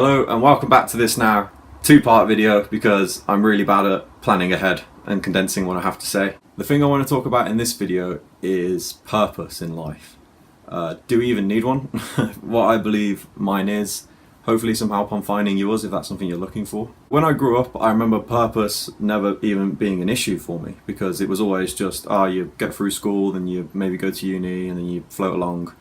Hello and welcome back to this now two-part video because I'm really bad at planning ahead and condensing what I have to say. The thing I want to talk about in this video is purpose in life. Do we even need one? What I believe mine is. Hopefully some help on finding yours if that's something you're looking for. When I grew up, I remember purpose never even being an issue for me because it was always just, you get through school, then you maybe go to uni and then you float along.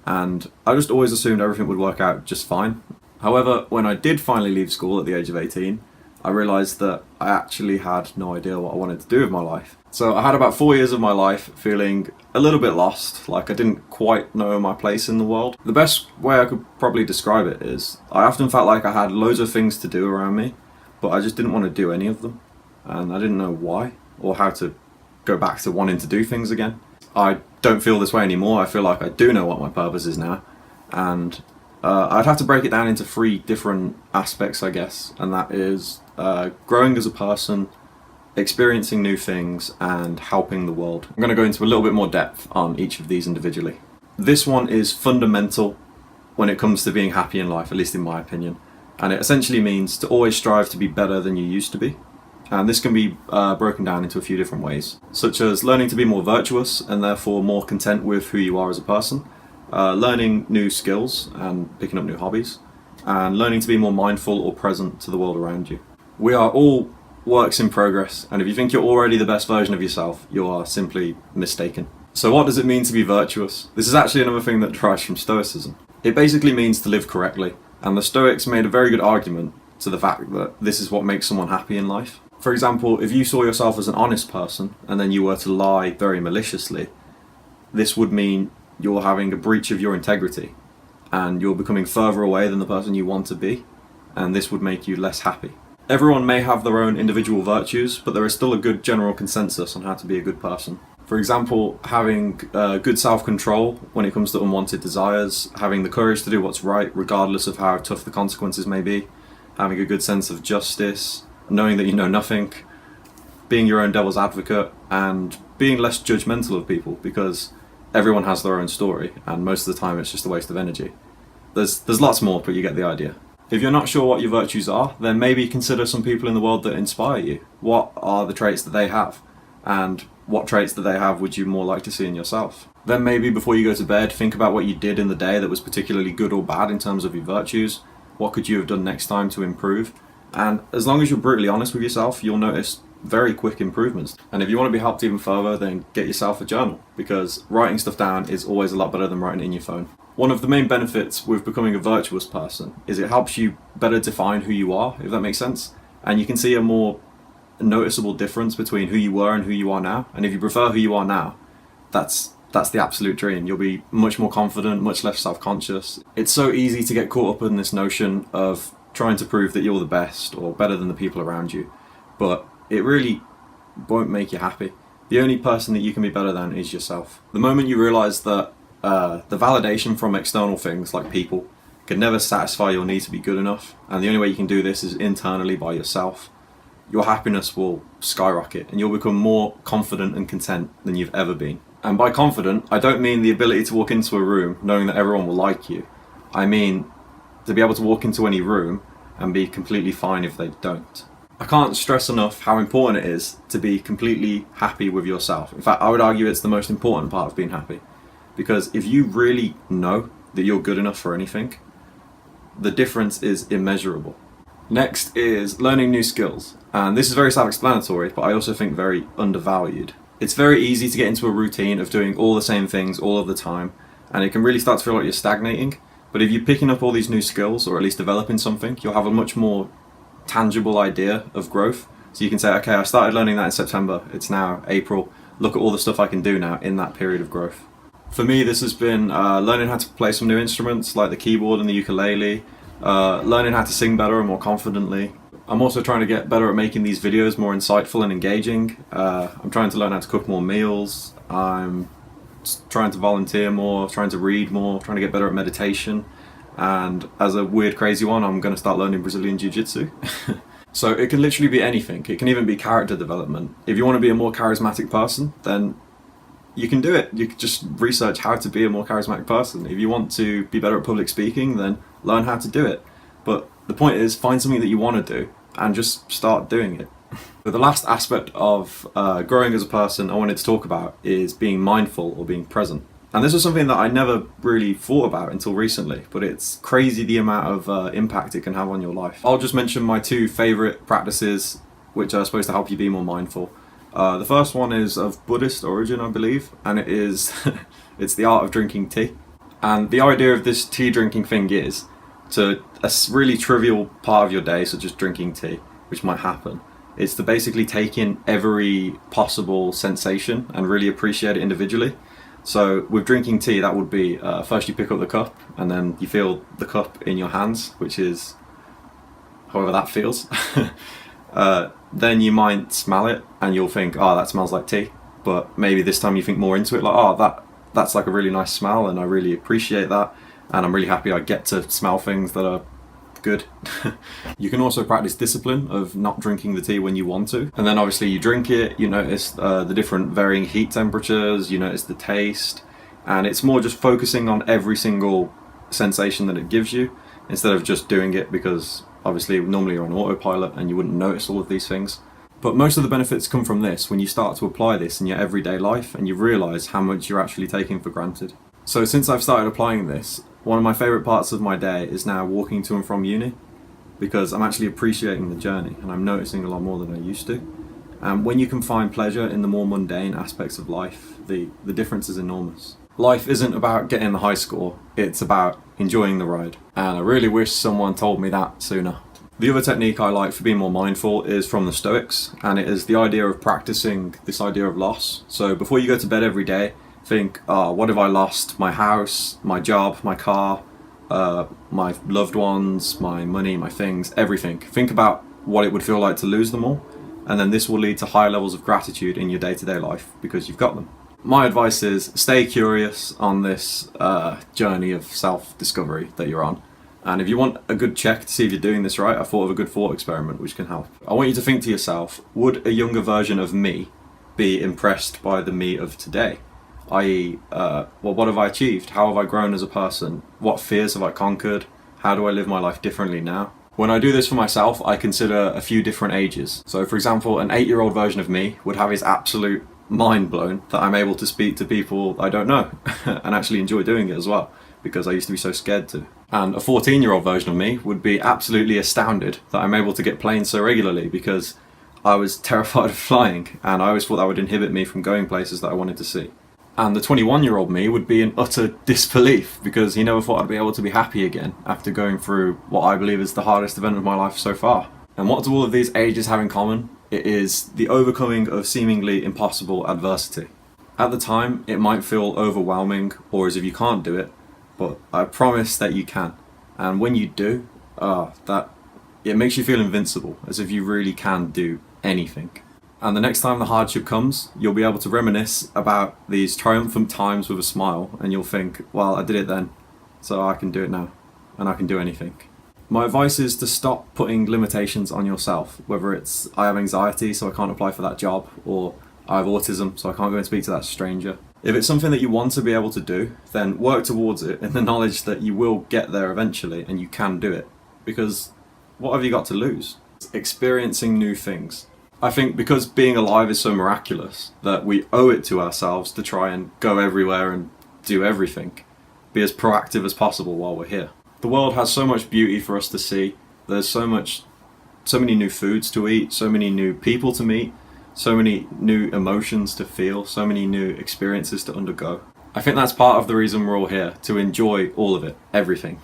And I just always assumed everything would work out just fine. However, when I did finally leave school at the age of 18, I realised that I actually had no idea what I wanted to do with my life. So I had about 4 years of my life feeling a little bit lost, like I didn't quite know my place in the world. The best way I could probably describe it is, I often felt like I had loads of things to do around me, but I just didn't want to do any of them. And I didn't know why, or how to go back to wanting to do things again. I don't feel this way anymore. I feel like I do know what my purpose is now. And I'd have to break it down into three different aspects, I guess, and that is growing as a person, experiencing new things, and helping the world. I'm going to go into a little bit more depth on each of these individually. This one is fundamental when it comes to being happy in life, at least in my opinion, and it essentially means to always strive to be better than you used to be. And this can be broken down into a few different ways, such as learning to be more virtuous and therefore more content with who you are as a person, learning new skills and picking up new hobbies, and learning to be more mindful or present to the world around you. We are all works in progress, and if you think you're already the best version of yourself, you are simply mistaken. So what does it mean to be virtuous? This is actually another thing that derives from Stoicism. It basically means to live correctly, and the Stoics made a very good argument to the fact that this is what makes someone happy in life. For example, if you saw yourself as an honest person, and then you were to lie very maliciously, this would mean you're having a breach of your integrity, and you're becoming further away than the person you want to be, and this would make you less happy. Everyone may have their own individual virtues, but there is still a good general consensus on how to be a good person. For example, having good self-control when it comes to unwanted desires, having the courage to do what's right regardless of how tough the consequences may be, having a good sense of justice, knowing that you know nothing, being your own devil's advocate, and being less judgmental of people because everyone has their own story and most of the time it's just a waste of energy. There's lots more, but you get the idea. If you're not sure what your virtues are, then maybe consider some people in the world that inspire you. What are the traits that they have? And what traits that they have would you more like to see in yourself? Then maybe before you go to bed, think about what you did in the day that was particularly good or bad in terms of your virtues. What could you have done next time to improve? And as long as you're brutally honest with yourself, you'll notice very quick improvements. And if you want to be helped even further, then get yourself a journal, because writing stuff down is always a lot better than writing it in your phone. One of the main benefits with becoming a virtuous person is it helps you better define who you are, if that makes sense. And you can see a more noticeable difference between who you were and who you are now. And if you prefer who you are now, that's the absolute dream. You'll be much more confident, much less self-conscious. It's so easy to get caught up in this notion of trying to prove that you're the best or better than the people around you. But it really won't make you happy. The only person that you can be better than is yourself. The moment you realise that the validation from external things like people can never satisfy your need to be good enough, and the only way you can do this is internally by yourself, your happiness will skyrocket and you'll become more confident and content than you've ever been. And by confident, I don't mean the ability to walk into a room knowing that everyone will like you. I mean to be able to walk into any room and be completely fine if they don't. I can't stress enough how important it is to be completely happy with yourself. In fact, I would argue it's the most important part of being happy. Because if you really know that you're good enough for anything, the difference is immeasurable. Next is learning new skills. And this is very self-explanatory, but I also think very undervalued. It's very easy to get into a routine of doing all the same things all of the time, and it can really start to feel like you're stagnating. But if you're picking up all these new skills, or at least developing something, you'll have a much more tangible idea of growth. So you can say, okay, I started learning that in September, it's now April, look at all the stuff I can do now in that period of growth. For me, this has been learning how to play some new instruments like the keyboard and the ukulele, learning how to sing better and more confidently. I'm also trying to get better at making these videos more insightful and engaging. I'm trying to learn how to cook more meals, I'm trying to volunteer more, trying to read more, trying to get better at meditation. And as a weird crazy one, I'm going to start learning Brazilian Jiu-Jitsu. So it can literally be anything. It can even be character development. If you want to be a more charismatic person, then you can do it. You can just research how to be a more charismatic person. If you want to be better at public speaking, then learn how to do it. But The point is, find something that you want to do and just start doing it. But the last aspect of growing as a person I wanted to talk about is being mindful or being present. And this was something that I never really thought about until recently, but it's crazy the amount of impact it can have on your life. I'll just mention my two favourite practices which are supposed to help you be more mindful. The first one is of Buddhist origin, I believe, and it is it's the art of drinking tea. And the idea of this tea drinking thing is to a really trivial part of your day, such as drinking tea, which might happen, is to basically take in every possible sensation and really appreciate it individually. So with drinking tea, that would be first you pick up the cup and then you feel the cup in your hands, which is however that feels. Then you might smell it and you'll think, oh, that smells like tea. But maybe this time you think more into it, like, oh, that's like a really nice smell and I really appreciate that. And I'm really happy I get to smell things that are good. You can also practice discipline of not drinking the tea when you want to. And then obviously you drink it, you notice the different varying heat temperatures, you notice the taste. And it's more just focusing on every single sensation that it gives you instead of just doing it because obviously normally you're on autopilot and you wouldn't notice all of these things. But most of the benefits come from this when you start to apply this in your everyday life and you realise how much you're actually taking for granted. So since I've started applying this, one of my favourite parts of my day is now walking to and from uni, because I'm actually appreciating the journey and I'm noticing a lot more than I used to. And when you can find pleasure in the more mundane aspects of life, the difference is enormous. Life isn't about getting the high score, it's about enjoying the ride. And I really wish someone told me that sooner. The other technique I like for being more mindful is from the Stoics, and it is the idea of practicing this idea of loss. So before you go to bed every day, think, oh, what have I lost? My house, my job, my car, my loved ones, my money, my things, everything. Think about what it would feel like to lose them all, and then this will lead to higher levels of gratitude in your day-to-day life because you've got them. My advice is stay curious on this journey of self-discovery that you're on. And if you want a good check to see if you're doing this right, I thought of a good thought experiment which can help. I want you to think to yourself, would a younger version of me be impressed by the me of today? I.e., well, what have I achieved? How have I grown as a person? What fears have I conquered? How do I live my life differently now? When I do this for myself, I consider a few different ages. So for example, an 8-year-old version of me would have his absolute mind blown that I'm able to speak to people I don't know and actually enjoy doing it as well, because I used to be so scared to. And a 14-year-old version of me would be absolutely astounded that I'm able to get planes so regularly because I was terrified of flying and I always thought that would inhibit me from going places that I wanted to see. And the 21-year-old me would be in utter disbelief because he never thought I'd be able to be happy again after going through what I believe is the hardest event of my life so far. And what do all of these ages have in common? It is the overcoming of seemingly impossible adversity. At the time, it might feel overwhelming or as if you can't do it, but I promise that you can. And when you do, it makes you feel invincible, as if you really can do anything. And the next time the hardship comes, you'll be able to reminisce about these triumphant times with a smile, and you'll think, well, I did it then, so I can do it now, and I can do anything. My advice is to stop putting limitations on yourself, whether it's I have anxiety so I can't apply for that job, or I have autism so I can't go and speak to that stranger. If it's something that you want to be able to do, then work towards it in the knowledge that you will get there eventually and you can do it. Because what have you got to lose? Experiencing new things. I think because being alive is so miraculous that we owe it to ourselves to try and go everywhere and do everything. Be as proactive as possible while we're here. The world has so much beauty for us to see. There's so many new foods to eat, so many new people to meet, so many new emotions to feel, so many new experiences to undergo. I think that's part of the reason we're all here, to enjoy all of it, everything,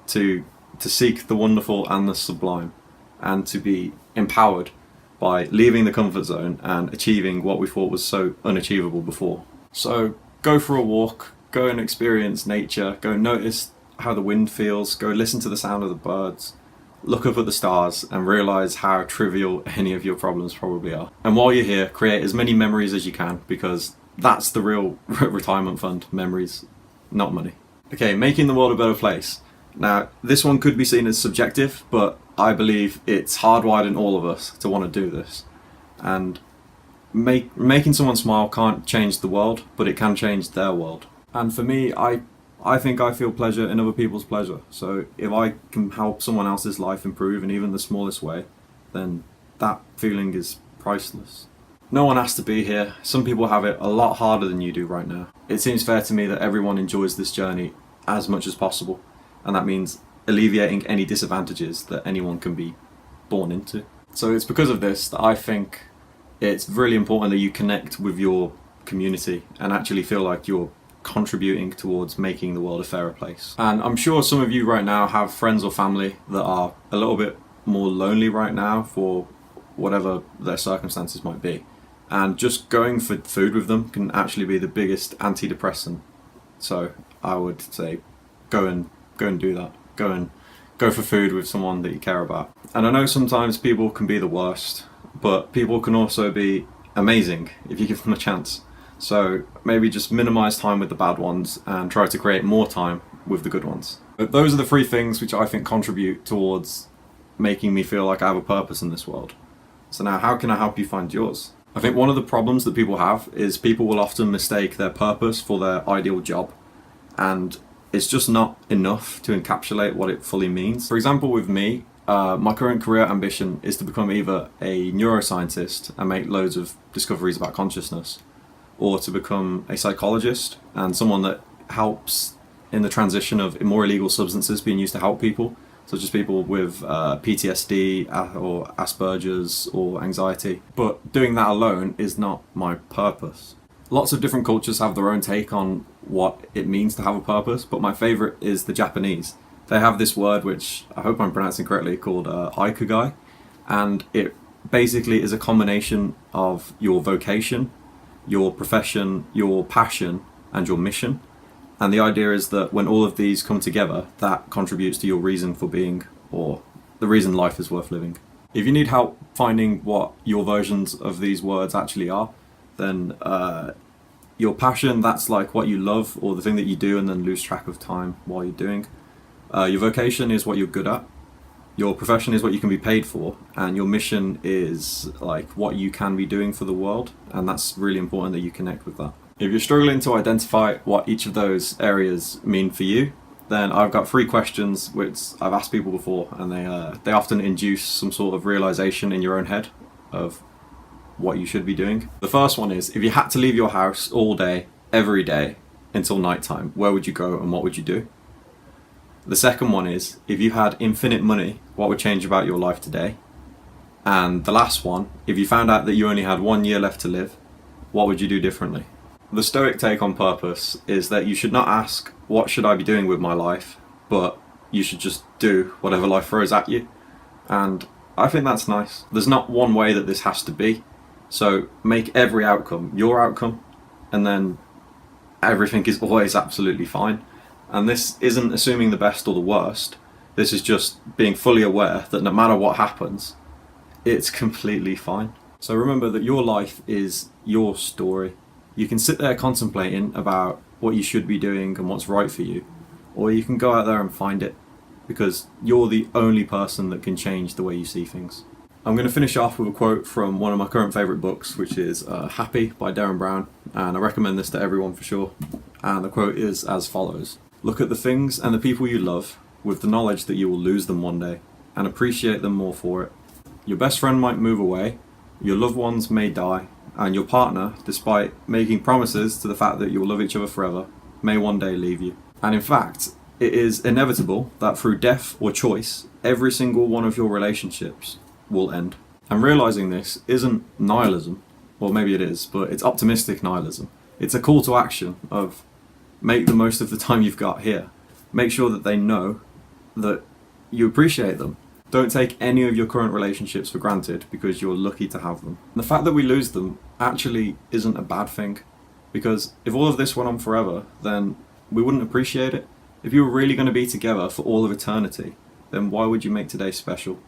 to seek the wonderful and the sublime, and to be empowered by leaving the comfort zone and achieving what we thought was so unachievable before. So go for a walk, go and experience nature, go notice how the wind feels, go listen to the sound of the birds, look up at the stars and realise how trivial any of your problems probably are. And while you're here, create as many memories as you can, because that's the real retirement fund, memories, not money. Okay, making the world a better place. Now, this one could be seen as subjective, but I believe it's hardwired in all of us to want to do this. And making someone smile can't change the world, but it can change their world. And for me, I I think I feel pleasure in other people's pleasure. So if I can help someone else's life improve in even the smallest way, then that feeling is priceless. No one has to be here. Some people have it a lot harder than you do right now. It seems fair to me that everyone enjoys this journey as much as possible, and that means alleviating any disadvantages that anyone can be born into. So it's because of this that I think it's really important that you connect with your community and actually feel like you're contributing towards making the world a fairer place. And I'm sure some of you right now have friends or family that are a little bit more lonely right now for whatever their circumstances might be. And just going for food with them can actually be the biggest antidepressant. So I would say go and do that. Go for food with someone that you care about. And I know sometimes people can be the worst, but people can also be amazing if you give them a chance. So maybe just minimize time with the bad ones and try to create more time with the good ones. But those are the three things which I think contribute towards making me feel like I have a purpose in this world. So now, how can I help you find yours? I think one of the problems that people have is people will often mistake their purpose for their ideal job, and it's just not enough to encapsulate what it fully means. For example, with me, my current career ambition is to become either a neuroscientist and make loads of discoveries about consciousness, or to become a psychologist and someone that helps in the transition of more illegal substances being used to help people, such as people with PTSD or Asperger's or anxiety. But doing that alone is not my purpose. Lots of different cultures have their own take on what it means to have a purpose, but my favorite is the Japanese. They have this word, which I hope I'm pronouncing correctly, called ikigai, and it basically is a combination of your vocation, your profession, your passion, and your mission. And the idea is that when all of these come together, that contributes to your reason for being, or the reason life is worth living. If you need help finding what your versions of these words actually are, then your passion, that's like what you love or the thing that you do and then lose track of time while you're doing. Your vocation is what you're good at. Your profession is what you can be paid for, and your mission is like what you can be doing for the world, and that's really important that you connect with that. If you're struggling to identify what each of those areas mean for you, then I've got 3 questions which I've asked people before, and they often induce some sort of realization in your own head of what you should be doing. The first one is, if you had to leave your house all day, every day, until nighttime, where would you go and what would you do? The second one is, if you had infinite money, what would change about your life today? And the last one, if you found out that you only had 1 year left to live, what would you do differently? The Stoic take on purpose is that you should not ask, what should I be doing with my life? But you should just do whatever life throws at you. And I think that's nice. There's not one way that this has to be. So make every outcome your outcome, and then everything is always absolutely fine. And this isn't assuming the best or the worst. This is just being fully aware that no matter what happens, it's completely fine. So remember that your life is your story. You can sit there contemplating about what you should be doing and what's right for you, or you can go out there and find it, because you're the only person that can change the way you see things. I'm going to finish off with a quote from one of my current favourite books, which is Happy by Darren Brown, and I recommend this to everyone for sure. And the quote is as follows: "Look at the things and the people you love with the knowledge that you will lose them one day, and appreciate them more for it. Your best friend might move away, your loved ones may die, and your partner, despite making promises to the fact that you'll love each other forever, may one day leave you. And in fact, it is inevitable that through death or choice, every single one of your relationships will end." And realizing this isn't nihilism, well maybe it is, but it's optimistic nihilism. It's a call to action of make the most of the time you've got here. Make sure that they know that you appreciate them. Don't take any of your current relationships for granted because you're lucky to have them. And the fact that we lose them actually isn't a bad thing, because if all of this went on forever, then we wouldn't appreciate it. If you were really going to be together for all of eternity, then why would you make today special?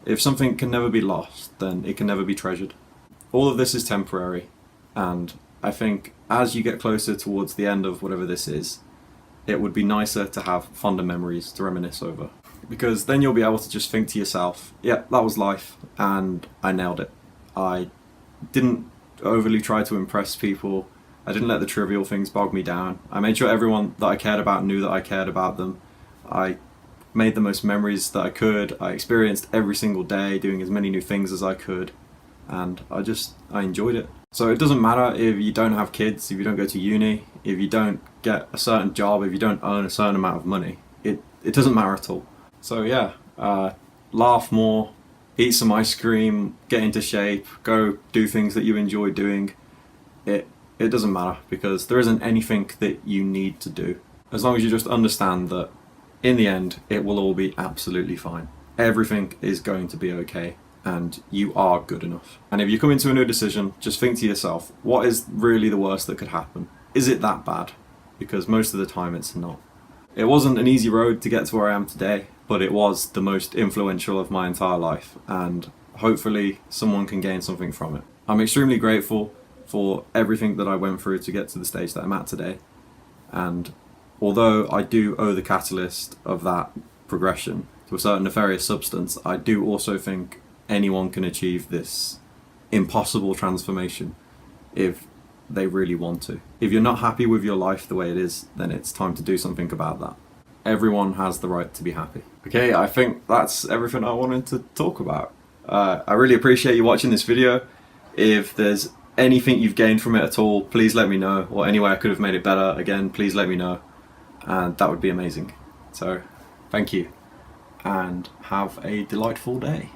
If something can never be lost, then it can never be treasured. All of this is temporary, and I think as you get closer towards the end of whatever this is, it would be nicer to have fonder memories to reminisce over. Because then you'll be able to just think to yourself, yeah, that was life, and I nailed it. I didn't overly try to impress people. I didn't let the trivial things bog me down. I made sure everyone that I cared about knew that I cared about them. I made the most memories that I could. I experienced every single day, doing as many new things as I could, and I enjoyed it. So it doesn't matter if you don't have kids, if you don't go to uni, if you don't get a certain job, if you don't earn a certain amount of money. It doesn't matter at all. So yeah, laugh more, eat some ice cream, get into shape, go do things that you enjoy doing. It doesn't matter, because there isn't anything that you need to do. As long as you just understand that in the end, it will all be absolutely fine. Everything is going to be okay, and you are good enough. And if you come into a new decision, just think to yourself, what is really the worst that could happen? Is it that bad? Because most of the time it's not. It wasn't an easy road to get to where I am today, but it was the most influential of my entire life, and hopefully someone can gain something from it. I'm extremely grateful for everything that I went through to get to the stage that I'm at today, and although I do owe the catalyst of that progression to a certain nefarious substance, I do also think anyone can achieve this impossible transformation if they really want to. If you're not happy with your life the way it is, then it's time to do something about that. Everyone has the right to be happy. Okay, I think that's everything I wanted to talk about. I really appreciate you watching this video. If there's anything you've gained from it at all, please let me know, or any way I could have made it better, again, please let me know, and that would be amazing. So, thank you, and have a delightful day.